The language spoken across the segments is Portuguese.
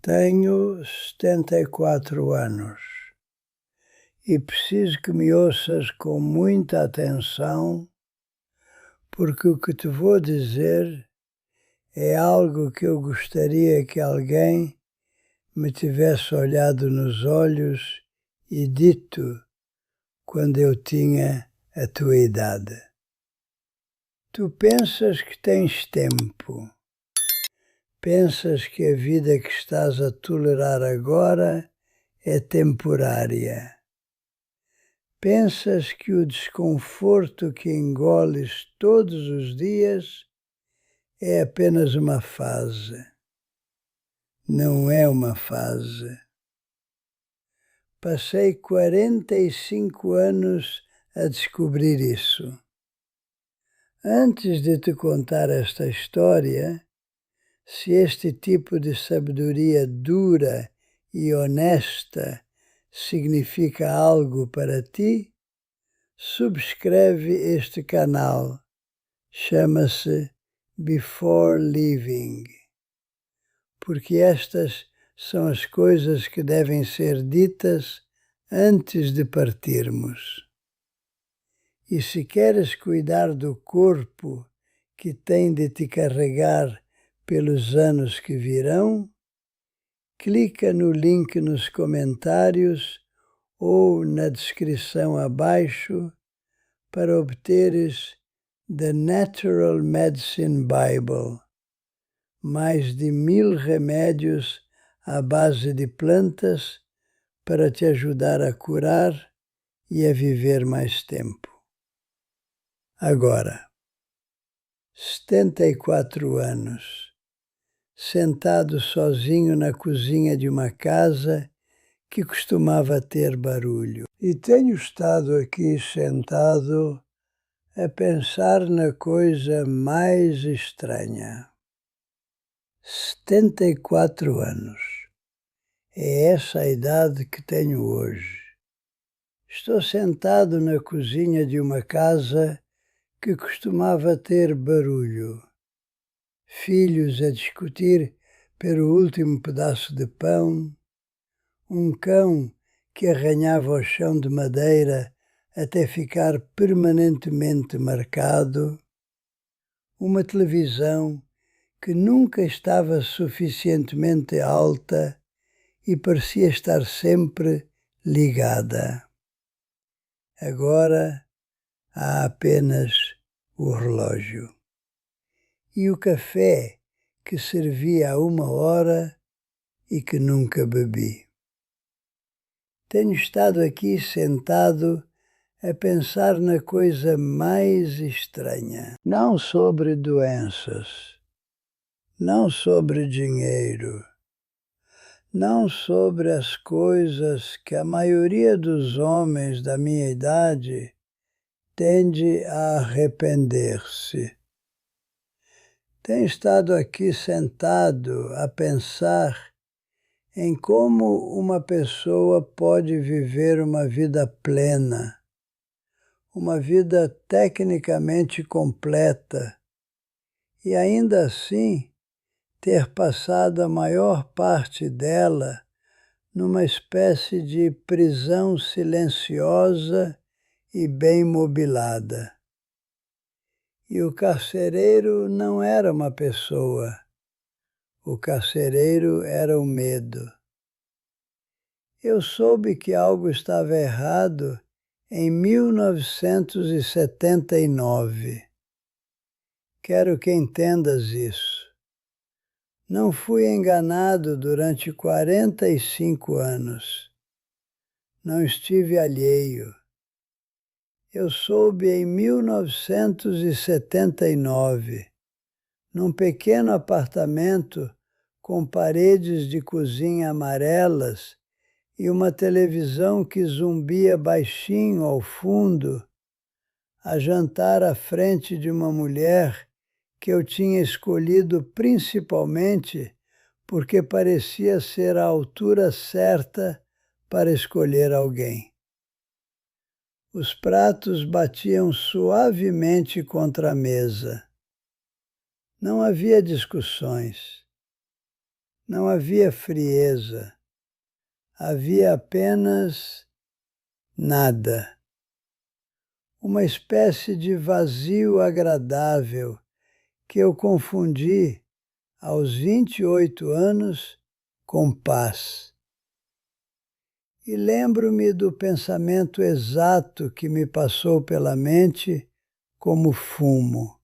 Tenho 74 anos e preciso que me ouças com muita atenção, porque o que te vou dizer é algo que eu gostaria que alguém me tivesse olhado nos olhos e dito quando eu tinha a tua idade. Tu pensas que tens tempo. Pensas que a vida que estás a tolerar agora é temporária. Pensas que o desconforto que engoles todos os dias é apenas uma fase. Não é uma fase. Passei 45 anos a descobrir isso. Antes de te contar esta história, se este tipo de sabedoria dura e honesta significa algo para ti, subscreve este canal. Chama-se Before Leaving, porque estas são as coisas que devem ser ditas antes de partirmos. E se queres cuidar do corpo que tem de te carregar pelos anos que virão, clica no link nos comentários ou na descrição abaixo para obteres The Natural Medicine Bible, mais de 1000 remédios à base de plantas para te ajudar a curar e a viver mais tempo. Agora, 74 anos. Sentado sozinho na cozinha de uma casa que costumava ter barulho. E tenho estado aqui sentado a pensar na coisa mais estranha. 74 anos. É essa a idade que tenho hoje. Estou sentado na cozinha de uma casa que costumava ter barulho. Filhos a discutir pelo último pedaço de pão, um cão que arranhava o chão de madeira até ficar permanentemente marcado, uma televisão que nunca estava suficientemente alta e parecia estar sempre ligada. Agora há apenas o relógio. E o café que servia há 1 hora e que nunca bebi. Tenho estado aqui sentado a pensar na coisa mais estranha. Não sobre doenças, não sobre dinheiro, não sobre as coisas que a maioria dos homens da minha idade tende a arrepender-se. Tenho estado aqui sentado a pensar em como uma pessoa pode viver uma vida plena, uma vida tecnicamente completa, e ainda assim ter passado a maior parte dela numa espécie de prisão silenciosa e bem mobilada. E o carcereiro não era uma pessoa. O carcereiro era o medo. Eu soube que algo estava errado em 1979. Quero que entendas isso. Não fui enganado durante 45 anos. Não estive alheio. Eu soube em 1979, num pequeno apartamento com paredes de cozinha amarelas e uma televisão que zumbia baixinho ao fundo, a jantar à frente de uma mulher que eu tinha escolhido principalmente porque parecia ser a altura certa para escolher alguém. Os pratos batiam suavemente contra a mesa. Não havia discussões. Não havia frieza, havia apenas nada. Uma espécie de vazio agradável que eu confundi aos 28 anos com paz. E lembro-me do pensamento exato que me passou pela mente como fumo.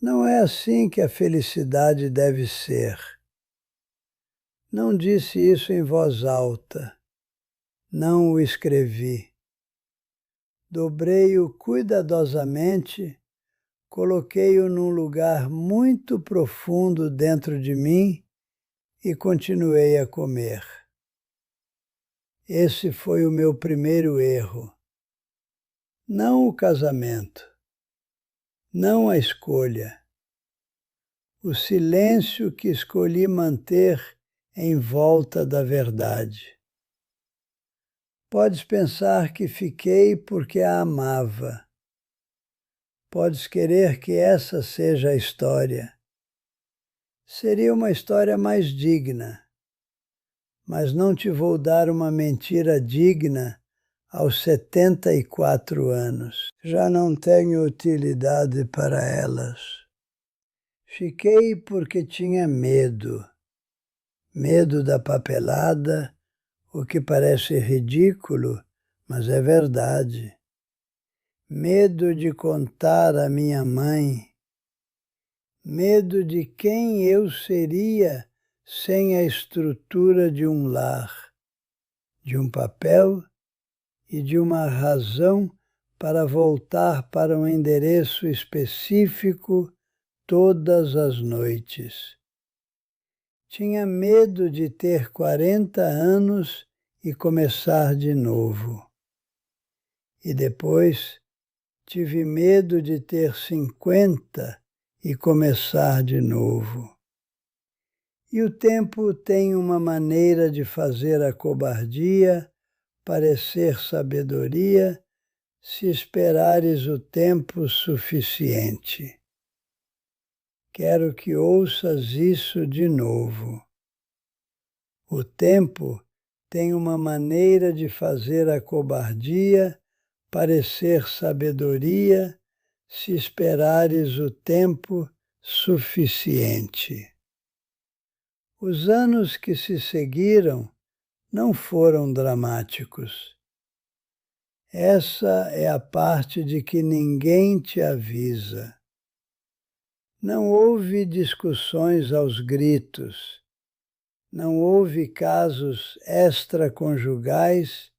Não é assim que a felicidade deve ser. Não disse isso em voz alta. Não o escrevi. Dobrei-o cuidadosamente, coloquei-o num lugar muito profundo dentro de mim e continuei a comer. Esse foi o meu primeiro erro. Não o casamento, não a escolha. O silêncio que escolhi manter em volta da verdade. Podes pensar que fiquei porque a amava. Podes querer que essa seja a história. Seria uma história mais digna, mas não te vou dar uma mentira digna aos 74 anos. Já não tenho utilidade para elas. Fiquei porque tinha medo. Medo da papelada, o que parece ridículo, mas é verdade. Medo de contar à minha mãe. Medo de quem eu seria sem a estrutura de um lar, de um papel e de uma razão para voltar para um endereço específico todas as noites. Tinha medo de ter 40 anos e começar de novo. E depois tive medo de ter 50 e começar de novo. E o tempo tem uma maneira de fazer a cobardia parecer sabedoria se esperares o tempo suficiente. Quero que ouças isso de novo. O tempo tem uma maneira de fazer a cobardia parecer sabedoria se esperares o tempo suficiente. Os anos que se seguiram não foram dramáticos. Essa é a parte de que ninguém te avisa. Não houve discussões aos gritos, não houve casos extraconjugais,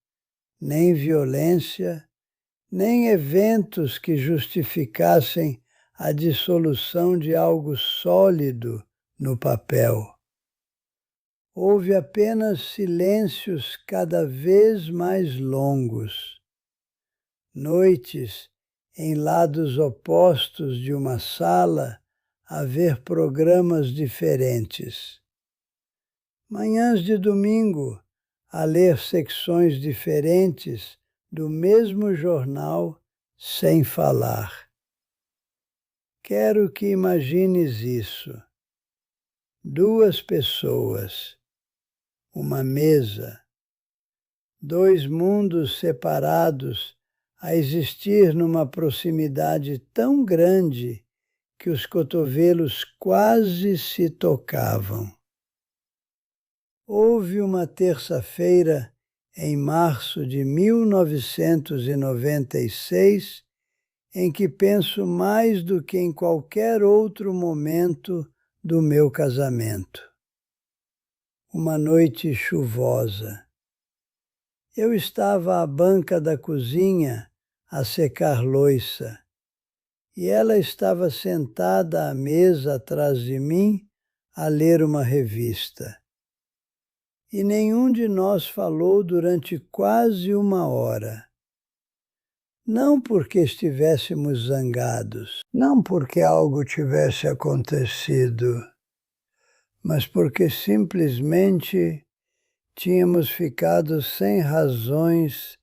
nem violência, nem eventos que justificassem a dissolução de algo sólido no papel. Houve apenas silêncios cada vez mais longos, noites em lados opostos de uma sala a ver programas diferentes. Manhãs de domingo a ler secções diferentes do mesmo jornal sem falar. Quero que imagines isso. 2 pessoas, uma mesa, 2 mundos separados a existir numa proximidade tão grande que os cotovelos quase se tocavam. Houve uma terça-feira em março de 1996 em que penso mais do que em qualquer outro momento do meu casamento. Uma noite chuvosa. Eu estava à banca da cozinha a secar louça e ela estava sentada à mesa atrás de mim a ler uma revista. E nenhum de nós falou durante quase 1 hora. Não porque estivéssemos zangados, não porque algo tivesse acontecido, mas porque simplesmente tínhamos ficado sem razões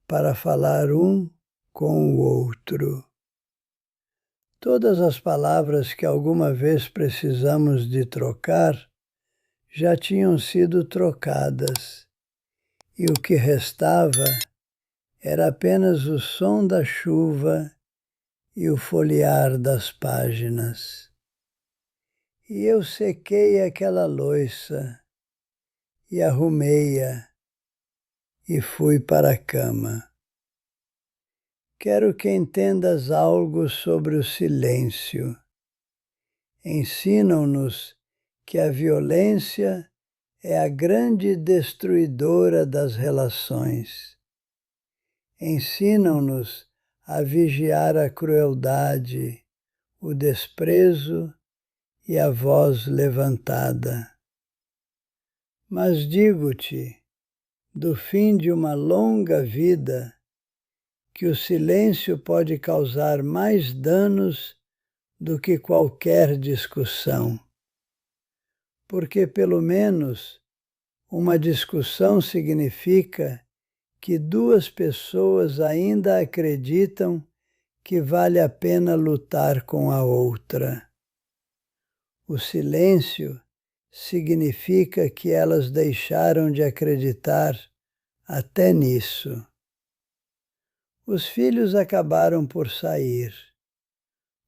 para falar um com o outro. Todas as palavras que alguma vez precisamos de trocar já tinham sido trocadas, e o que restava era apenas o som da chuva e o folhear das páginas. E eu sequei aquela louça e arrumei-a e fui para a cama. Quero que entendas algo sobre o silêncio. Ensinam-nos que a violência é a grande destruidora das relações. Ensinam-nos a vigiar a crueldade, o desprezo e a voz levantada. Mas digo-te, do fim de uma longa vida, que o silêncio pode causar mais danos do que qualquer discussão. Porque, pelo menos, uma discussão significa que duas pessoas ainda acreditam que vale a pena lutar com a outra. O silêncio significa que elas deixaram de acreditar até nisso. Os filhos acabaram por sair,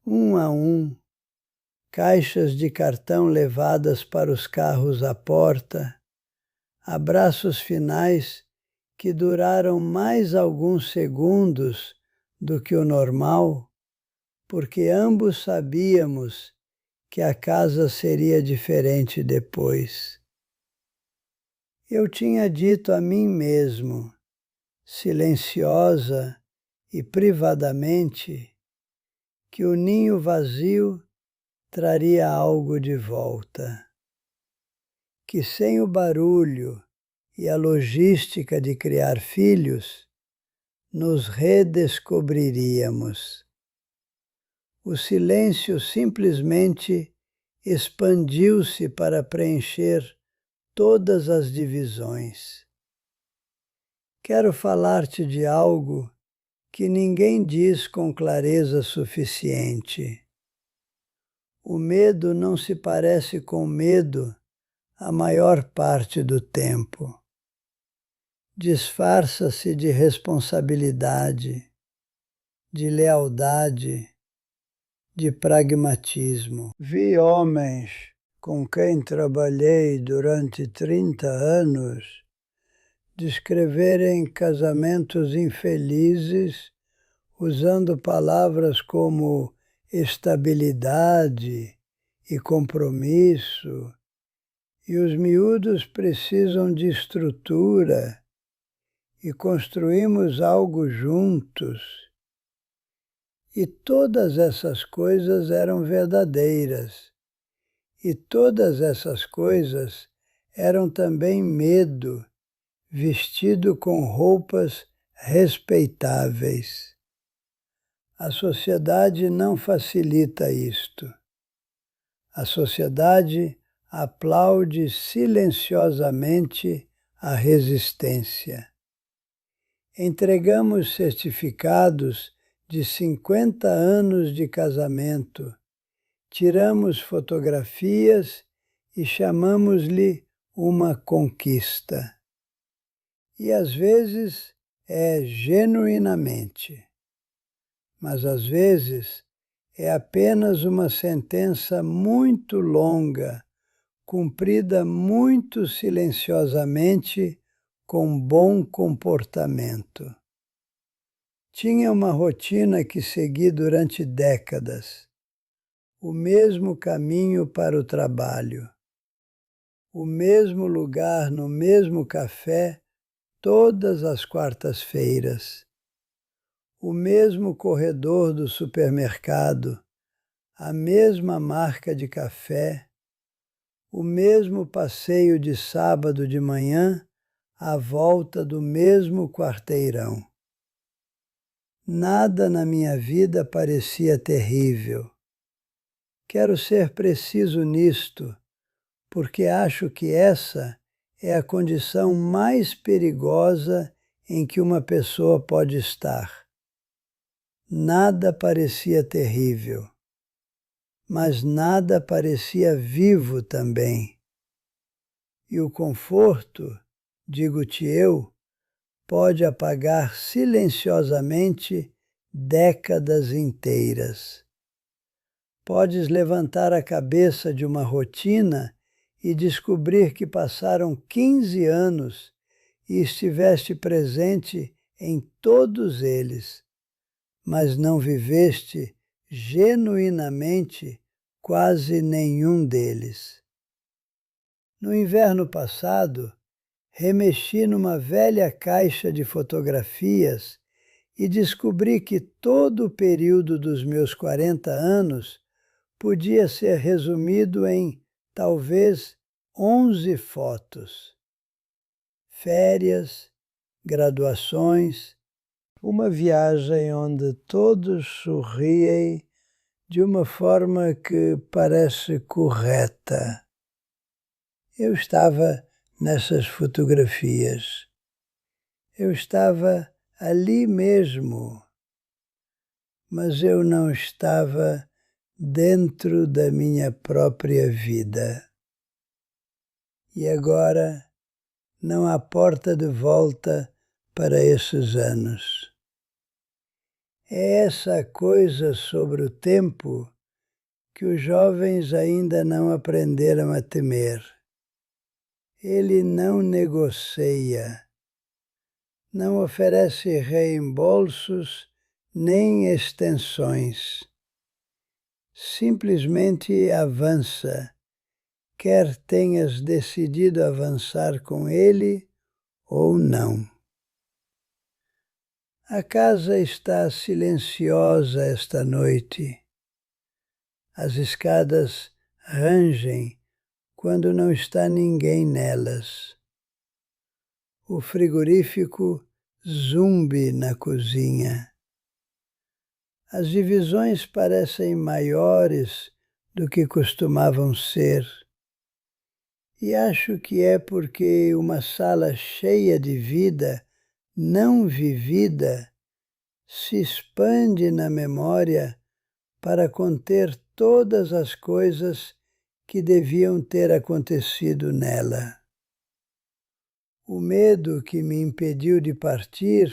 um a um, caixas de cartão levadas para os carros à porta, abraços finais que duraram mais alguns segundos do que o normal, porque ambos sabíamos que a casa seria diferente depois. Eu tinha dito a mim mesmo, silenciosa e privadamente, que o ninho vazio traria algo de volta, que sem o barulho e a logística de criar filhos, nos redescobriríamos. O silêncio simplesmente expandiu-se para preencher todas as divisões. Quero falar-te de algo que ninguém diz com clareza suficiente. O medo não se parece com medo a maior parte do tempo. Disfarça-se de responsabilidade, de lealdade, de pragmatismo. Vi homens com quem trabalhei durante 30 anos descreverem casamentos infelizes usando palavras como estabilidade e compromisso, e os miúdos precisam de estrutura e construímos algo juntos. E todas essas coisas eram verdadeiras. E todas essas coisas eram também medo, vestido com roupas respeitáveis. A sociedade não facilita isto. A sociedade aplaude silenciosamente a resistência. Entregamos certificados de 50 anos de casamento, tiramos fotografias e chamamos-lhe uma conquista. E às vezes é genuinamente, mas às vezes é apenas uma sentença muito longa, cumprida muito silenciosamente com bom comportamento. Tinha uma rotina que segui durante décadas, o mesmo caminho para o trabalho, o mesmo lugar no mesmo café todas as quartas-feiras, o mesmo corredor do supermercado, a mesma marca de café, o mesmo passeio de sábado de manhã à volta do mesmo quarteirão. Nada na minha vida parecia terrível. Quero ser preciso nisto, porque acho que essa é a condição mais perigosa em que uma pessoa pode estar. Nada parecia terrível, mas nada parecia vivo também. E o conforto, digo-te eu, pode apagar silenciosamente décadas inteiras. Podes levantar a cabeça de uma rotina e descobrir que passaram 15 anos e estiveste presente em todos eles, mas não viveste genuinamente quase nenhum deles. No inverno passado, remexi numa velha caixa de fotografias e descobri que todo o período dos meus 40 anos podia ser resumido em, talvez, 11 fotos. Férias, graduações, uma viagem onde todos sorriem de uma forma que parece correta. Eu estava nessas fotografias. Eu estava ali mesmo, mas eu não estava dentro da minha própria vida. E agora não há porta de volta para esses anos. É essa coisa sobre o tempo que os jovens ainda não aprenderam a temer. Ele não negocia, não oferece reembolsos nem extensões. Simplesmente avança, quer tenhas decidido avançar com ele ou não. A casa está silenciosa esta noite. As escadas rangem quando não está ninguém nelas. O frigorífico zumbe na cozinha. As divisões parecem maiores do que costumavam ser. E acho que é porque uma sala cheia de vida não vivida se expande na memória para conter todas as coisas que deviam ter acontecido nela. O medo que me impediu de partir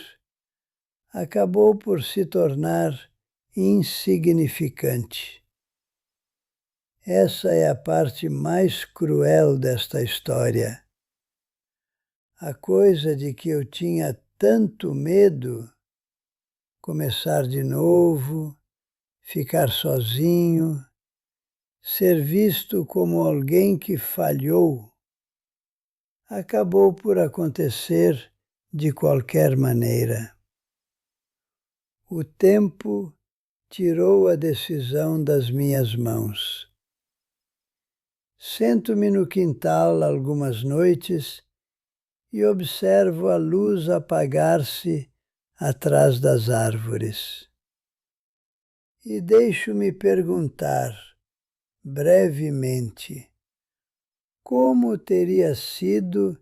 acabou por se tornar insignificante. Essa é a parte mais cruel desta história. A coisa de que eu tinha tanto medo, começar de novo, ficar sozinho, ser visto como alguém que falhou, acabou por acontecer de qualquer maneira. O tempo tirou a decisão das minhas mãos. Sento-me no quintal algumas noites e observo a luz apagar-se atrás das árvores. E deixo-me perguntar, brevemente, como teria sido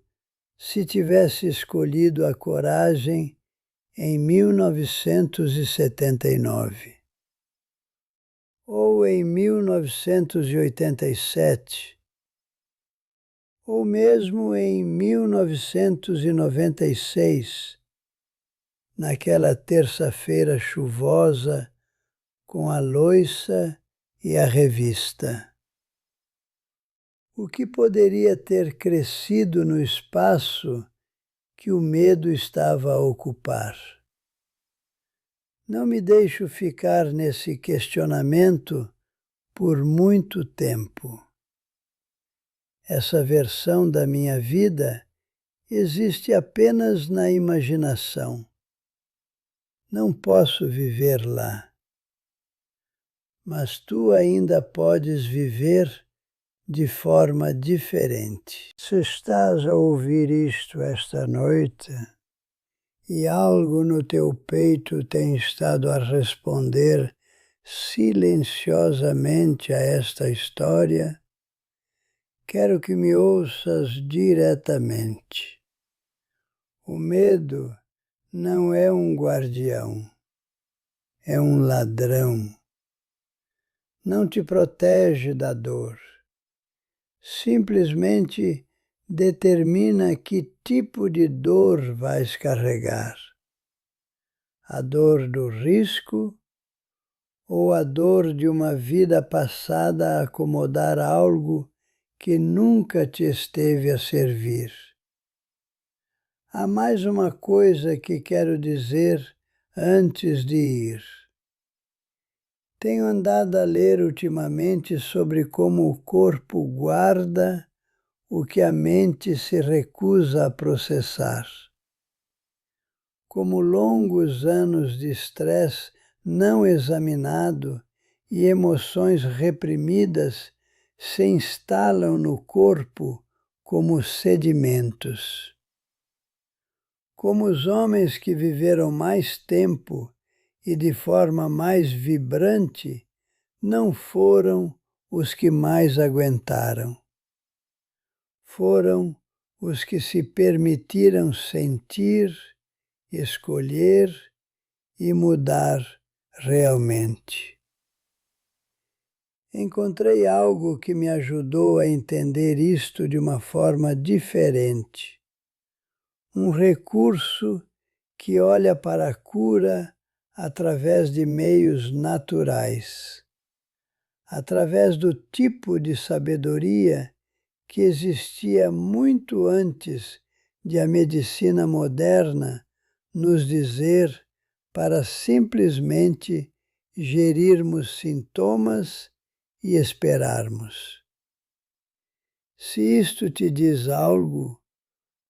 se tivesse escolhido a coragem em 1979, ou em 1987, ou mesmo em 1996, naquela terça-feira chuvosa com a louça e a revista. O que poderia ter crescido no espaço que o medo estava a ocupar? Não me deixo ficar nesse questionamento por muito tempo. Essa versão da minha vida existe apenas na imaginação. Não posso viver lá. Mas tu ainda podes viver de forma diferente. Se estás a ouvir isto esta noite e algo no teu peito tem estado a responder silenciosamente a esta história, quero que me ouças diretamente. O medo não é um guardião, é um ladrão. Não te protege da dor. Simplesmente determina que tipo de dor vais carregar. A dor do risco ou a dor de uma vida passada a acomodar algo que nunca te esteve a servir. Há mais uma coisa que quero dizer antes de ir. Tenho andado a ler ultimamente sobre como o corpo guarda o que a mente se recusa a processar. Como longos anos de estresse não examinado e emoções reprimidas se instalam no corpo como sedimentos. Como os homens que viveram mais tempo e de forma mais vibrante não foram os que mais aguentaram. Foram os que se permitiram sentir, escolher e mudar realmente. Encontrei algo que me ajudou a entender isto de uma forma diferente. Um recurso que olha para a cura através de meios naturais, através do tipo de sabedoria que existia muito antes de a medicina moderna nos dizer para simplesmente gerirmos sintomas e esperarmos. Se isto te diz algo,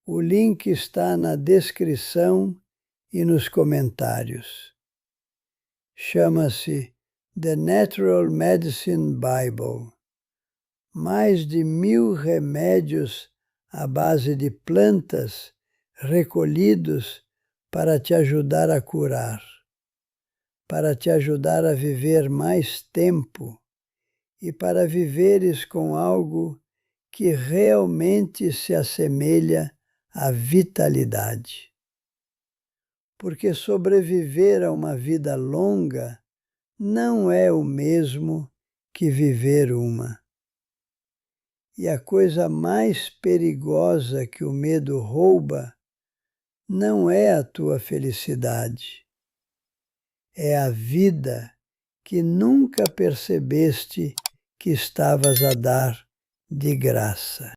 o link está na descrição e nos comentários. Chama-se The Natural Medicine Bible. Mais de 1000 remédios à base de plantas recolhidos para te ajudar a curar, para te ajudar a viver mais tempo e para viveres com algo que realmente se assemelha à vitalidade. Porque sobreviver a uma vida longa não é o mesmo que viver uma. E a coisa mais perigosa que o medo rouba não é a tua felicidade, é a vida que nunca percebeste que estavas a dar de graça.